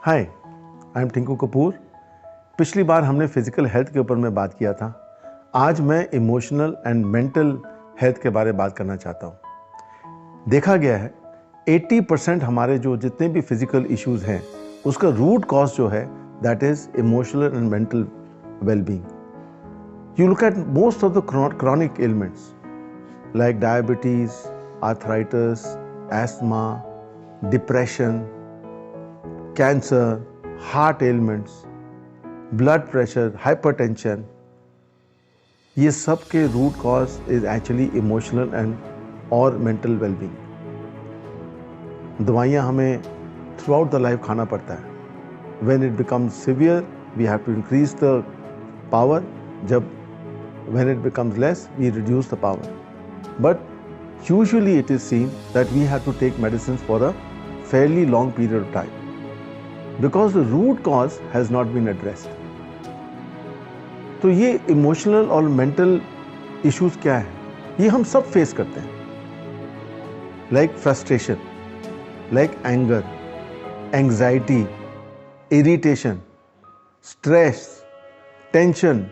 Hi, I am Tinku Kapoor. पिछली बार हमने physical health के ऊपर में बात किया था। आज मैं इमोशनल एंड मेंटल हेल्थ के बारे में बात करना चाहता हूँ। देखा गया है 80% हमारे जो जितने भी फिजिकल इश्यूज हैं उसका रूट कॉज जो है that is emotional and mental wellbeing. You look at most of the chronic ailments like diabetes, arthritis, asthma, depression, cancer, heart ailments, blood pressure, hypertension, ये सब के root cause is actually emotional and और mental wellbeing. दवाइयाँ हमें throughout the life खाना पड़ता है। When it becomes severe we have to increase the power, जब when it becomes less we reduce the power, but usually it is seen that we have to take medicine for a fairly long period of time because the root cause has not been addressed. तो ये emotional और mental issues क्या है, ये हम सब face करते हैं। Like frustration, like anger, anxiety, irritation, stress, tension,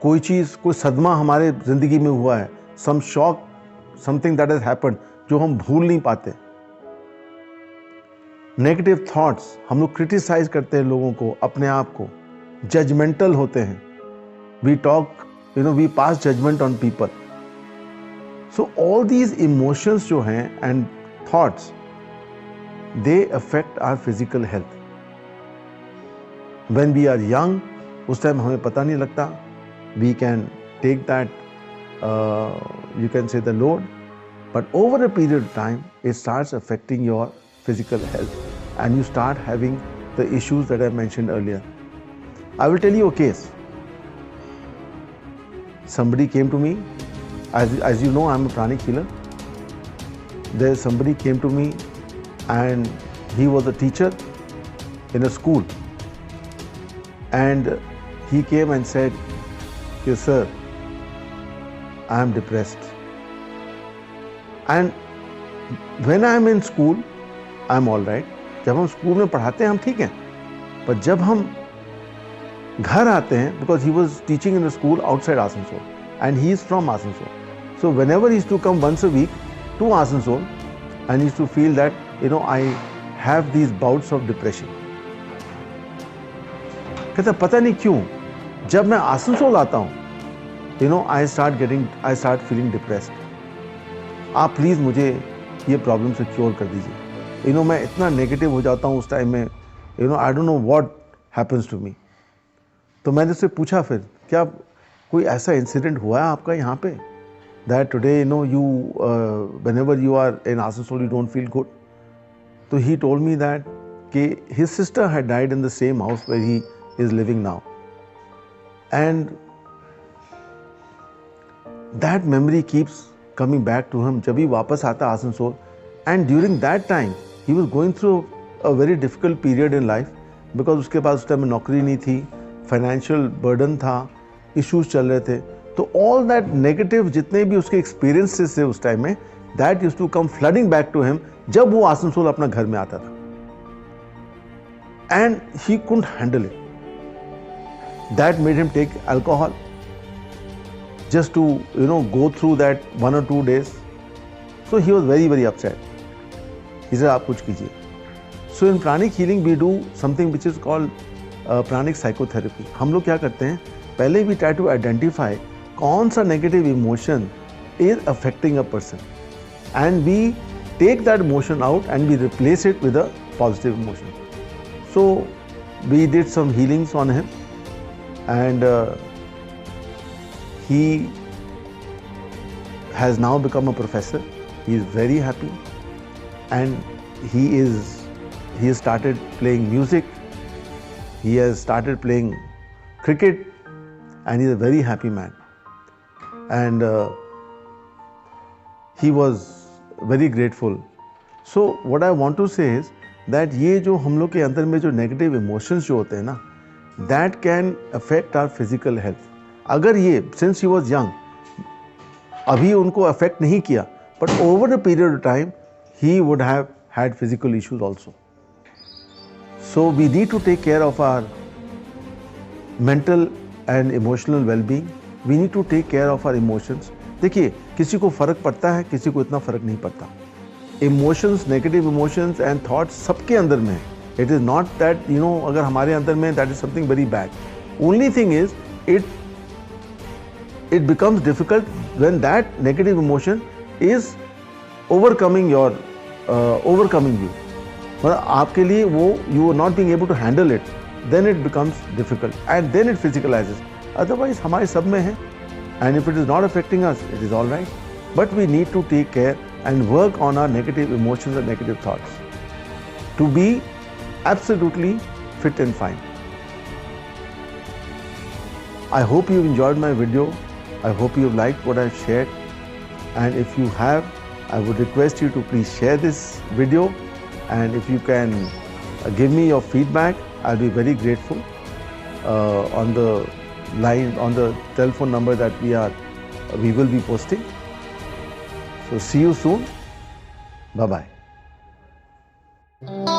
कोई चीज़, कोई सदमा हमारे जिंदगी में हुआ है, some shock, something that has happened जो हम भूल नहीं पाते। नेगेटिव थॉट्स, हम लोग क्रिटिसाइज करते हैं लोगों को, अपने आप को, जजमेंटल होते हैं, we talk, we pass judgment on people. So all these emotions जो हैं and thoughts they affect our physical health. When we are young उस टाइम हमें पता नहीं लगता, we can take that, you can say the load, but over a period of time it starts affecting your physical health and you start having the issues that I mentioned earlier. I will tell you a case. Somebody came to me, as you know I am a pranic healer. Somebody came to me and he was a teacher in a school, and he came and said, "Yes sir, I am depressed." And when I am in school I am all right. जब हम school में पढ़ाते हैं हम ठीक हैं, पर जब हम घर आते हैं, because he was teaching in a school outside Asansol and he is from Asansol, so whenever he to come once a week to Asansol and he to feel that I have these bouts of depression. कहता पता नहीं क्यों जब मैं आसनसोल आता हूँ I start feeling depressed. आप please मुझे ये प्रॉब्लम से क्योर कर दीजिए। मैं इतना नेगेटिव हो जाता हूँ उस टाइम में, I don't know what happens to me. तो मैंने उससे पूछा फिर क्या कोई ऐसा इंसिडेंट हुआ है आपका यहाँ पे that today you whenever you are in Asansol you don't feel good. तो ही टोल्ड मी दैट कि his sister had died in the same house where he is living now, and that memory keeps coming back to him जब भी वापस आता Asansol. And during that time he was going through a very difficult period in life, because उसके पास उस time में नौकरी नहीं थी, फाइनेंशियल बर्डन था, इश्यूज चल रहे थे। तो ऑल दैट नेगेटिव जितने भी उसके एक्सपीरियंसेस थे उस टाइम में, that used to come flooding back to him जब वो आसनसोल अपना घर में आता था, and he couldn't handle it. That made him take alcohol just to go through that 1 or 2 days. So he was very very upset. He said आप कुछ कीजिए। So in pranic healing we do something which is called pranic psychotherapy. हम लोग क्या करते हैं, पहले we try to identify कौन सा negative emotion is affecting a person and we take that emotion out and we replace it with a positive emotion. So we did some healings on him and he has now become a professor. He is very happy and he has started playing music. He has started playing cricket and he is a very happy man. And he was very grateful. So what I want to say is that ये जो हम लोग के अंदर में जो negative emotions जो होते हैं ना, that can affect our physical health. अगर ये सिंस ही वॉज यंग अभी उनको अफेक्ट नहीं किया, but over the period of time he would have had physical issues also. So we need to take care of our mental and emotional well-being. We need to take care of our emotions. देखिए, किसी को फर्क पड़ता है, किसी को इतना फर्क नहीं पड़ता. Emotions, negative emotions and thoughts सबके अंदर में है. It is not that अगर हमारे अंदर में that is something very bad. Only thing is it becomes difficult when that negative emotion is overcoming you. मतलब आपके लिए वो you are not being able to handle it. Then it becomes difficult and then it physicalizes. Otherwise हमारे सब में है, and if it is not affecting us, it is all right. But we need to take care and work on our negative emotions and negative thoughts to be absolutely fit and fine. I hope you enjoyed my video. I hope you liked what I shared, and if you have, I would request you to please share this video, and if you can give me your feedback, I'll be very grateful on the line, on the telephone number that we will be posting. So see you soon. Bye bye.